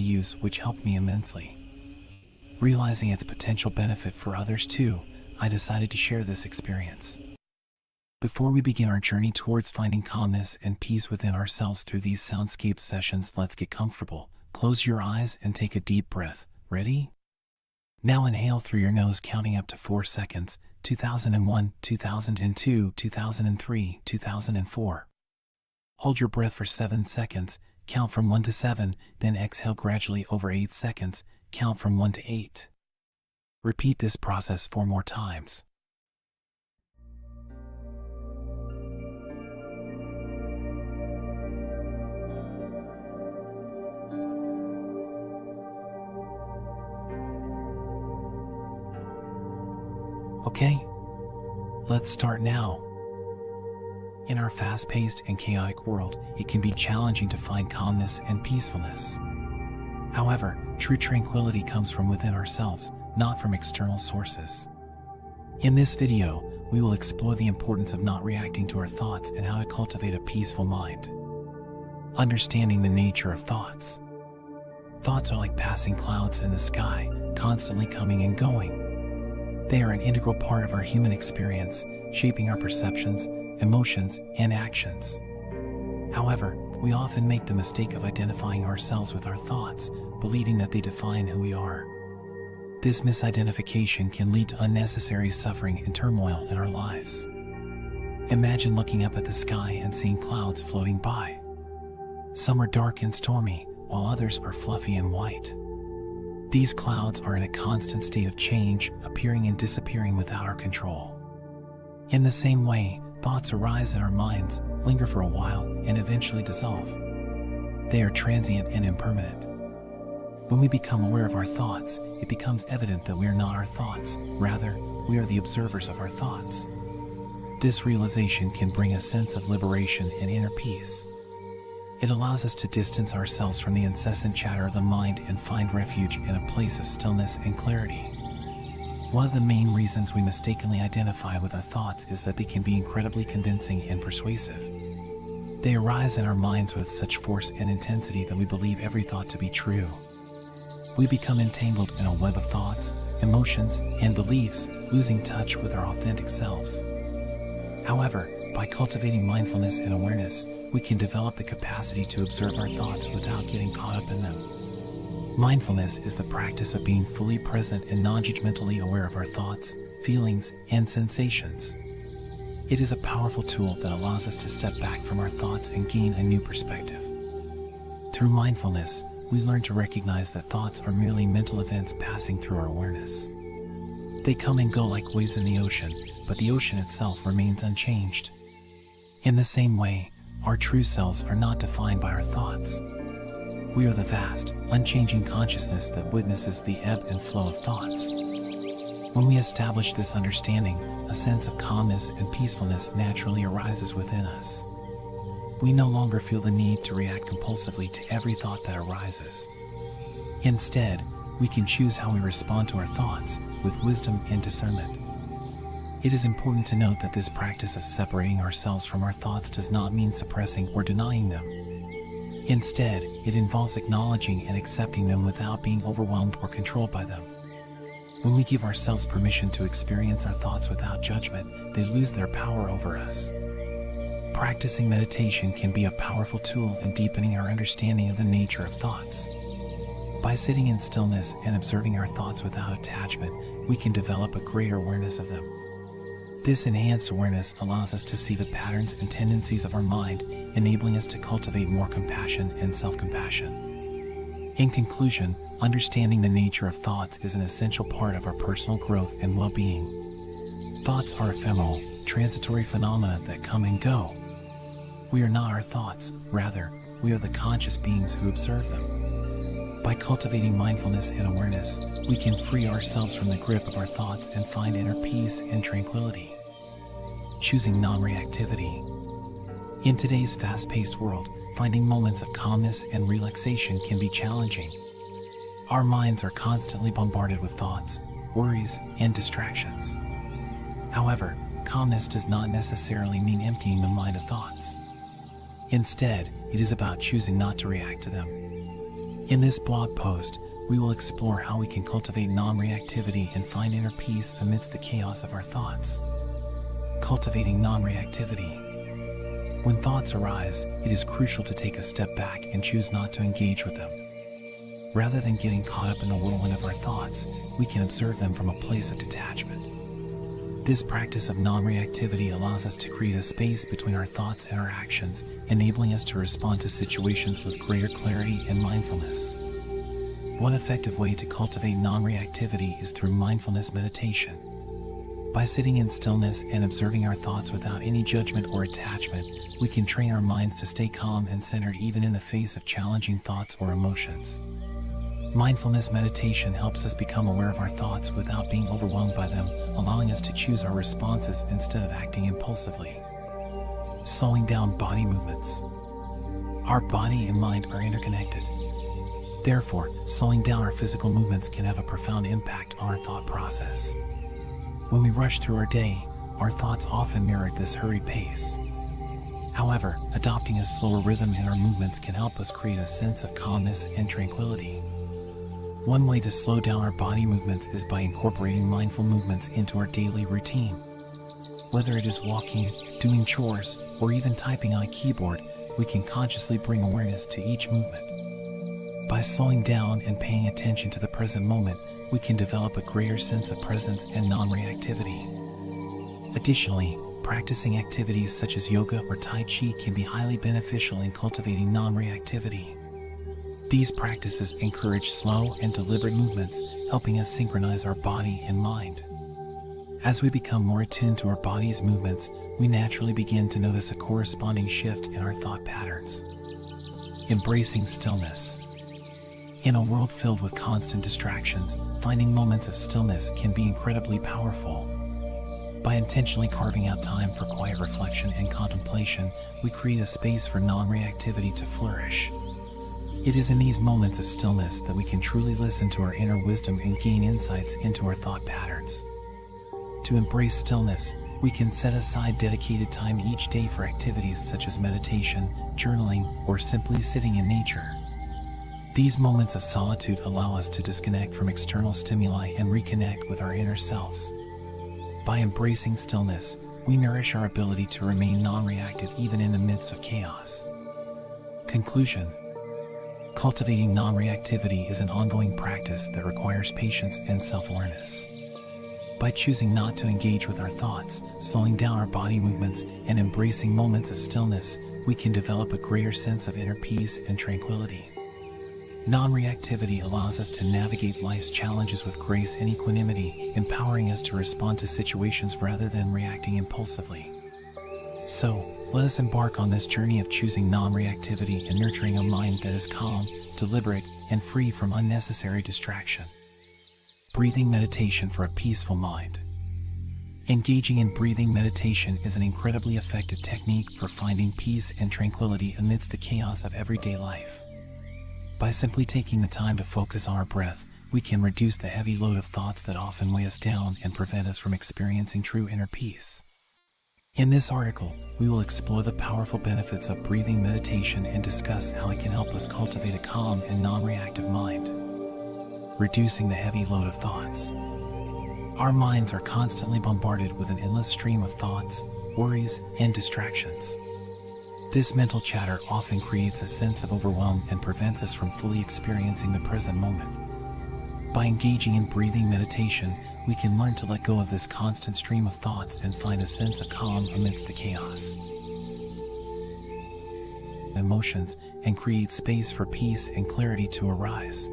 use, which helped me immensely. Realizing its potential benefit for others too, I decided to share this experience. Before we begin our journey towards finding calmness and peace within ourselves through these soundscape sessions, let's get comfortable. Close your eyes and take a deep breath. Ready? Now inhale through your nose, counting up to 4 seconds. 2001, 2002, 2003, 2004. Hold your breath for 7 seconds. Count from 1 to 7, then exhale gradually over 8 seconds. Count from 1 to 8. Repeat this process 4 more times. Okay, let's start now. In our fast-paced and chaotic world, it can be challenging to find calmness and peacefulness. However, true tranquility comes from within ourselves, not from external sources. In this video, we will explore the importance of not reacting to our thoughts and how to cultivate a peaceful mind. Understanding the nature of thoughts. Thoughts are like passing clouds in the sky, constantly coming and going. They are an integral part of our human experience, shaping our perceptions, emotions, and actions. However, we often make the mistake of identifying ourselves with our thoughts, believing that they define who we are. This misidentification can lead to unnecessary suffering and turmoil in our lives. Imagine looking up at the sky and seeing clouds floating by. Some are dark and stormy, while others are fluffy and white. These clouds are in a constant state of change, appearing and disappearing without our control. In the same way, thoughts arise in our minds, linger for a while, and eventually dissolve. They are transient and impermanent. When we become aware of our thoughts, it becomes evident that we are not our thoughts. Rather, we are the observers of our thoughts. This realization can bring a sense of liberation and inner peace. It allows us to distance ourselves from the incessant chatter of the mind and find refuge in a place of stillness and clarity. One of the main reasons we mistakenly identify with our thoughts is that they can be incredibly convincing and persuasive. They arise in our minds with such force and intensity that we believe every thought to be true. We become entangled in a web of thoughts, emotions, and beliefs, losing touch with our authentic selves. However, by cultivating mindfulness and awareness, we can develop the capacity to observe our thoughts without getting caught up in them. Mindfulness is the practice of being fully present and non-judgmentally aware of our thoughts, feelings, and sensations. It is a powerful tool that allows us to step back from our thoughts and gain a new perspective. Through mindfulness, we learn to recognize that thoughts are merely mental events passing through our awareness. They come and go like waves in the ocean, but the ocean itself remains unchanged. In the same way, our true selves are not defined by our thoughts. We are the vast, unchanging consciousness that witnesses the ebb and flow of thoughts. When we establish this understanding, a sense of calmness and peacefulness naturally arises within us. We no longer feel the need to react compulsively to every thought that arises. Instead, we can choose how we respond to our thoughts with wisdom and discernment. It is important to note that this practice of separating ourselves from our thoughts does not mean suppressing or denying them. Instead, it involves acknowledging and accepting them without being overwhelmed or controlled by them. When we give ourselves permission to experience our thoughts without judgment, they lose their power over us. Practicing meditation can be a powerful tool in deepening our understanding of the nature of thoughts. By sitting in stillness and observing our thoughts without attachment, we can develop a greater awareness of them. This enhanced awareness allows us to see the patterns and tendencies of our mind, enabling us to cultivate more compassion and self-compassion. In conclusion, understanding the nature of thoughts is an essential part of our personal growth and well-being. Thoughts are ephemeral, transitory phenomena that come and go. We are not our thoughts, rather, we are the conscious beings who observe them. By cultivating mindfulness and awareness, we can free ourselves from the grip of our thoughts and find inner peace and tranquility. Choosing non-reactivity. In today's fast-paced world, finding moments of calmness and relaxation can be challenging. Our minds are constantly bombarded with thoughts, worries, and distractions. However, calmness does not necessarily mean emptying the mind of thoughts. Instead, it is about choosing not to react to them. In this blog post, we will explore how we can cultivate non-reactivity and find inner peace amidst the chaos of our thoughts. Cultivating non-reactivity. When thoughts arise, it is crucial to take a step back and choose not to engage with them. Rather than getting caught up in the whirlwind of our thoughts, we can observe them from a place of detachment. This practice of non-reactivity allows us to create a space between our thoughts and our actions, enabling us to respond to situations with greater clarity and mindfulness. One effective way to cultivate non-reactivity is through mindfulness meditation. By sitting in stillness and observing our thoughts without any judgment or attachment, we can train our minds to stay calm and centered even in the face of challenging thoughts or emotions. Mindfulness meditation helps us become aware of our thoughts without being overwhelmed by them, allowing us to choose our responses instead of acting impulsively. Slowing down body movements. Our body and mind are interconnected. Therefore, slowing down our physical movements can have a profound impact on our thought process. When we rush through our day, our thoughts often mirror this hurried pace. However, adopting a slower rhythm in our movements can help us create a sense of calmness and tranquility. One way to slow down our body movements is by incorporating mindful movements into our daily routine. Whether it is walking, doing chores, or even typing on a keyboard, we can consciously bring awareness to each movement. By slowing down and paying attention to the present moment, we can develop a greater sense of presence and non-reactivity. Additionally, practicing activities such as yoga or Tai Chi can be highly beneficial in cultivating non-reactivity. These practices encourage slow and deliberate movements, helping us synchronize our body and mind. As we become more attuned to our body's movements, we naturally begin to notice a corresponding shift in our thought patterns. Embracing stillness. In a world filled with constant distractions, finding moments of stillness can be incredibly powerful. By intentionally carving out time for quiet reflection and contemplation, we create a space for non-reactivity to flourish. It is in these moments of stillness that we can truly listen to our inner wisdom and gain insights into our thought patterns. To embrace stillness, we can set aside dedicated time each day for activities such as meditation, journaling, or simply sitting in nature. These moments of solitude allow us to disconnect from external stimuli and reconnect with our inner selves. By embracing stillness, we nourish our ability to remain non-reactive even in the midst of chaos. Conclusion. Cultivating non-reactivity is an ongoing practice that requires patience and self-awareness. By choosing not to engage with our thoughts, slowing down our body movements, and embracing moments of stillness, we can develop a greater sense of inner peace and tranquility. Non-reactivity allows us to navigate life's challenges with grace and equanimity, empowering us to respond to situations rather than reacting impulsively. So, let us embark on this journey of choosing non-reactivity and nurturing a mind that is calm, deliberate, and free from unnecessary distraction. Breathing meditation for a peaceful mind. Engaging in breathing meditation is an incredibly effective technique for finding peace and tranquility amidst the chaos of everyday life. By simply taking the time to focus on our breath, we can reduce the heavy load of thoughts that often weigh us down and prevent us from experiencing true inner peace. In this article, we will explore the powerful benefits of breathing meditation and discuss how it can help us cultivate a calm and non-reactive mind. Reducing the heavy load of thoughts. Our minds are constantly bombarded with an endless stream of thoughts, worries, and distractions. This mental chatter often creates a sense of overwhelm and prevents us from fully experiencing the present moment. By engaging in breathing meditation, we can learn to let go of this constant stream of thoughts and find a sense of calm amidst the chaos. Emotions, and create space for peace and clarity to arise.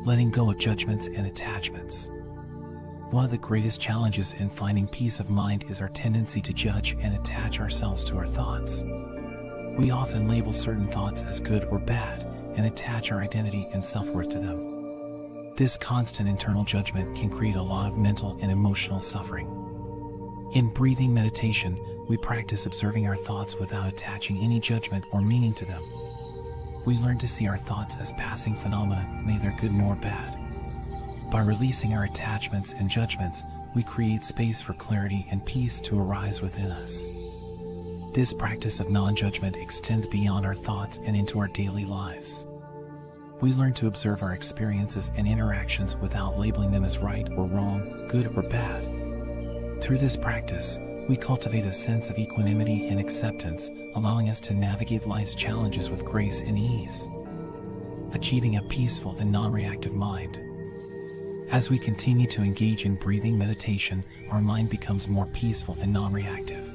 Letting go of judgments and attachments. One of the greatest challenges in finding peace of mind is our tendency to judge and attach ourselves to our thoughts. We often label certain thoughts as good or bad and attach our identity and self-worth to them. This constant internal judgment can create a lot of mental and emotional suffering. In breathing meditation, we practice observing our thoughts without attaching any judgment or meaning to them. We learn to see our thoughts as passing phenomena, neither good nor bad. By releasing our attachments and judgments, we create space for clarity and peace to arise within us. This practice of non-judgment extends beyond our thoughts and into our daily lives. We learn to observe our experiences and interactions without labeling them as right or wrong, good or bad. Through this practice, we cultivate a sense of equanimity and acceptance, allowing us to navigate life's challenges with grace and ease, achieving a peaceful and non-reactive mind. As we continue to engage in breathing meditation, our mind becomes more peaceful and non-reactive.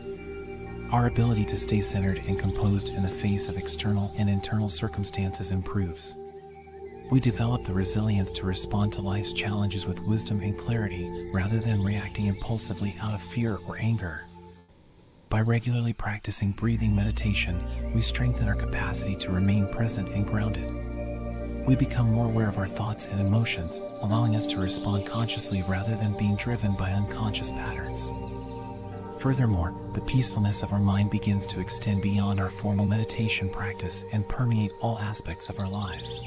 Our ability to stay centered and composed in the face of external and internal circumstances improves. We develop the resilience to respond to life's challenges with wisdom and clarity rather than reacting impulsively out of fear or anger. By regularly practicing breathing meditation, we strengthen our capacity to remain present and grounded. We become more aware of our thoughts and emotions, allowing us to respond consciously rather than being driven by unconscious patterns. Furthermore, the peacefulness of our mind begins to extend beyond our formal meditation practice and permeate all aspects of our lives.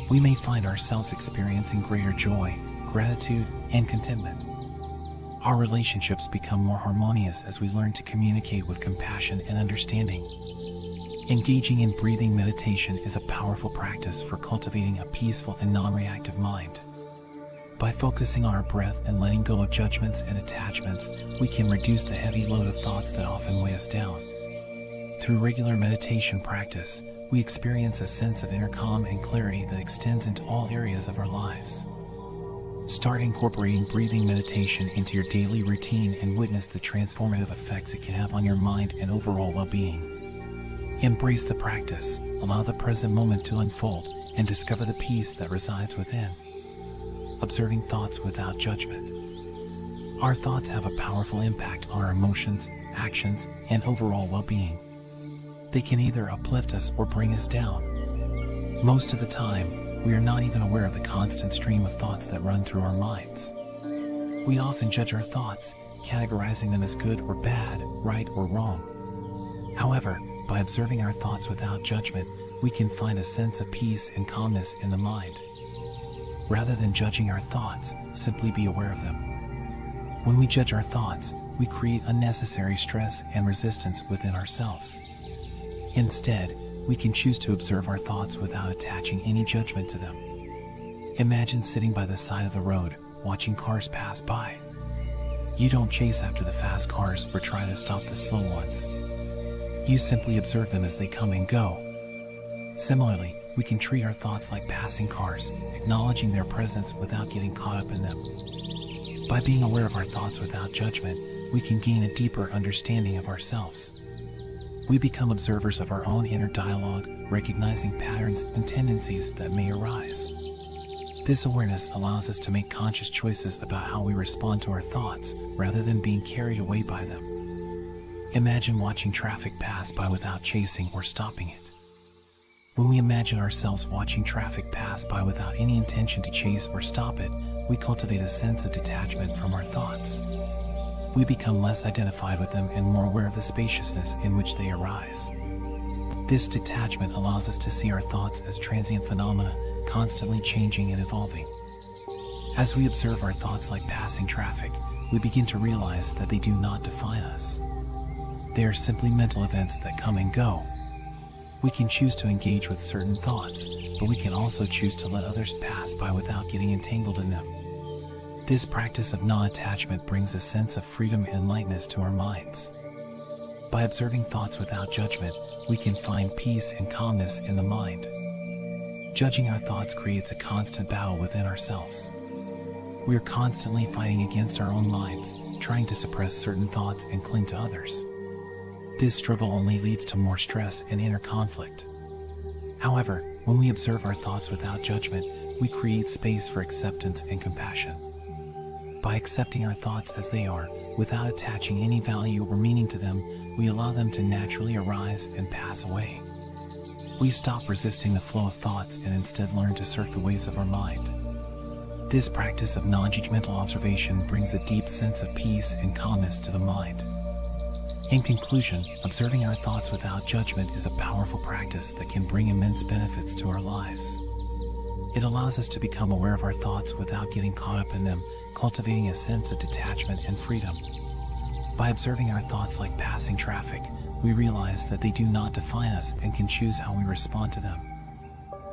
We may find ourselves experiencing greater joy, gratitude, and contentment. Our relationships become more harmonious as we learn to communicate with compassion and understanding. Engaging in breathing meditation is a powerful practice for cultivating a peaceful and non-reactive mind. By focusing on our breath and letting go of judgments and attachments, we can reduce the heavy load of thoughts that often weigh us down. Through regular meditation practice, we experience a sense of inner calm and clarity that extends into all areas of our lives. Start incorporating breathing meditation into your daily routine and witness the transformative effects it can have on your mind and overall well-being. Embrace the practice, allow the present moment to unfold, and discover the peace that resides within. Observing thoughts without judgment. Our thoughts have a powerful impact on our emotions, actions, and overall well-being. They can either uplift us or bring us down. Most of the time, we are not even aware of the constant stream of thoughts that run through our minds. We often judge our thoughts, categorizing them as good or bad, right or wrong. However, by observing our thoughts without judgment, we can find a sense of peace and calmness in the mind. Rather than judging our thoughts, simply be aware of them. When we judge our thoughts, we create unnecessary stress and resistance within ourselves. Instead, we can choose to observe our thoughts without attaching any judgment to them. Imagine sitting by the side of the road, watching cars pass by. You don't chase after the fast cars or try to stop the slow ones. You simply observe them as they come and go. Similarly, we can treat our thoughts like passing cars, acknowledging their presence without getting caught up in them. By being aware of our thoughts without judgment, we can gain a deeper understanding of ourselves. We become observers of our own inner dialogue, recognizing patterns and tendencies that may arise. This awareness allows us to make conscious choices about how we respond to our thoughts, rather than being carried away by them. Imagine watching traffic pass by without chasing or stopping it. When we imagine ourselves watching traffic pass by without any intention to chase or stop it, we cultivate a sense of detachment from our thoughts. We become less identified with them and more aware of the spaciousness in which they arise. This detachment allows us to see our thoughts as transient phenomena, constantly changing and evolving. As we observe our thoughts like passing traffic, we begin to realize that they do not define us. They are simply mental events that come and go. We can choose to engage with certain thoughts, but we can also choose to let others pass by without getting entangled in them. This practice of non-attachment brings a sense of freedom and lightness to our minds. By observing thoughts without judgment, we can find peace and calmness in the mind. Judging our thoughts creates a constant battle within ourselves. We are constantly fighting against our own minds, trying to suppress certain thoughts and cling to others. This struggle only leads to more stress and inner conflict. However, when we observe our thoughts without judgment, we create space for acceptance and compassion. By accepting our thoughts as they are, without attaching any value or meaning to them, we allow them to naturally arise and pass away. We stop resisting the flow of thoughts and instead learn to surf the waves of our mind. This practice of non-judgmental observation brings a deep sense of peace and calmness to the mind. In conclusion, observing our thoughts without judgment is a powerful practice that can bring immense benefits to our lives. It allows us to become aware of our thoughts without getting caught up in them, cultivating a sense of detachment and freedom. By observing our thoughts like passing traffic, we realize that they do not define us and can choose how we respond to them.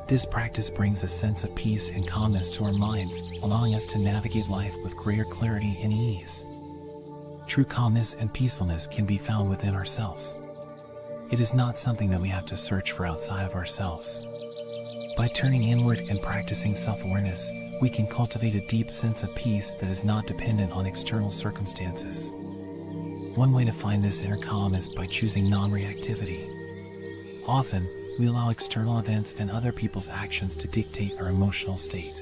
This practice brings a sense of peace and calmness to our minds, allowing us to navigate life with greater clarity and ease. True calmness and peacefulness can be found within ourselves. It is not something that we have to search for outside of ourselves. By turning inward and practicing self-awareness, we can cultivate a deep sense of peace that is not dependent on external circumstances. One way to find this inner calm is by choosing non-reactivity. Often, we allow external events and other people's actions to dictate our emotional state.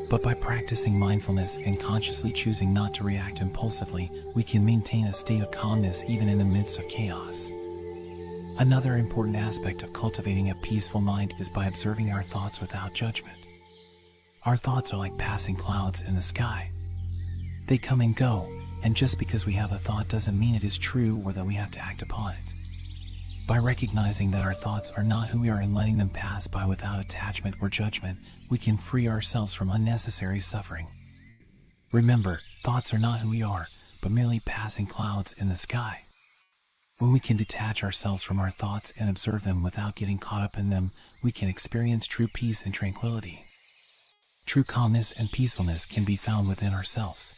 But by practicing mindfulness and consciously choosing not to react impulsively, we can maintain a state of calmness even in the midst of chaos. Another important aspect of cultivating a peaceful mind is by observing our thoughts without judgment. Our thoughts are like passing clouds in the sky. They come and go, and just because we have a thought doesn't mean it is true or that we have to act upon it. By recognizing that our thoughts are not who we are and letting them pass by without attachment or judgment, we can free ourselves from unnecessary suffering. Remember, thoughts are not who we are, but merely passing clouds in the sky. When we can detach ourselves from our thoughts and observe them without getting caught up in them, we can experience true peace and tranquility. True calmness and peacefulness can be found within ourselves.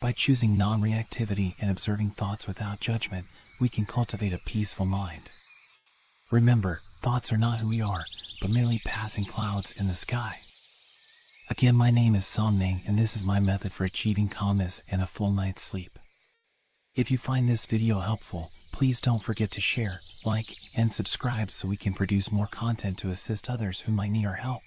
By choosing non-reactivity and observing thoughts without judgment, we can cultivate a peaceful mind. Remember, thoughts are not who we are, but merely passing clouds in the sky. Again, my name is Somnaing, and this is my method for achieving calmness and a full night's sleep. If you find this video helpful, please don't forget to share, like, and subscribe so we can produce more content to assist others who might need our help.